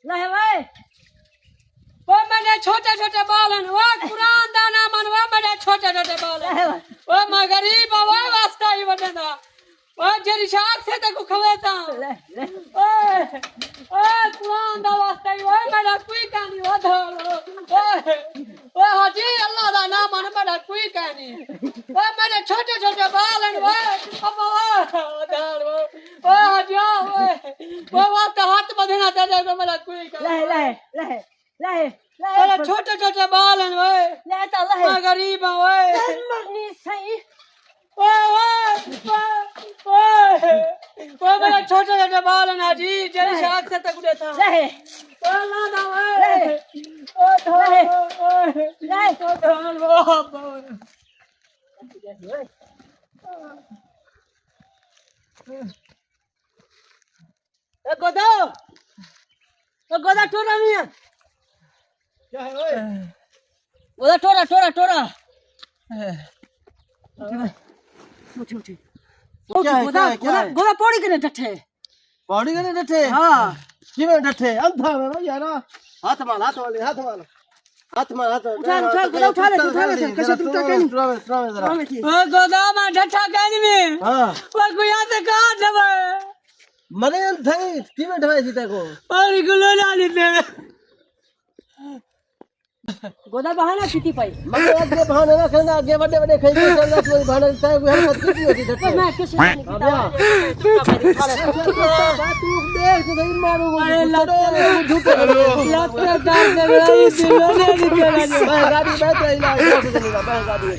ले भाई वो मेरे छोटे छोटे बाल हैं वो कुरान दाना मन वो मेरे छोटे छोटे बाल हैं वो मैं गरीब वो वास्ता ही बनेगा वो जेरी शाख से तक खवेता ले ओए कुरान दा वास्ता ही वो मेरा कोई कहानी वो ओए ओ हाजी अल्लाह दा नाम मन मेरा कोई कहानी वो मेरे छोटे छोटे बाल हैं वो अब्बा वो हाजी वो वास्ता हाथ बंधना तेरे को मेरा कोई कहानी ले मेरे छोटे छोटे बाल हैं वो ले तो ले मैं गरीब हूँ वो मरनी सही वो मेरे छोटे छोटे बाल हैं हाजी जेरी शाख से तक उड़े था ले ओ ना ना ओ धोल वो गोदा टोरा नहीं है क्या है ओए गोदा टोरा उठी गोदा पौड़ी करे डठे पौड़ी करे डठे हां किवे डठे अंधा में यार हाथ मार उठा ले कैसे टूटा कहीं ओ गोदाम में ढठा कहनी में हां वो गुया से कहां जबे मने अंधई किवे ढवाई सीता को और गुलो डाली दे गोदा बहाना पीती पाई मने आगे बहाने ना करना आगे बड़े खाई के चलना तू बहाने तय कोई हरकत की होती डठे मैं किसी ने बात तू देख तो नहीं मारू अरे झूठे लत्ते डाल दे भाई दिलो ने निकल गाड़ी बैठ रही है गाड़ी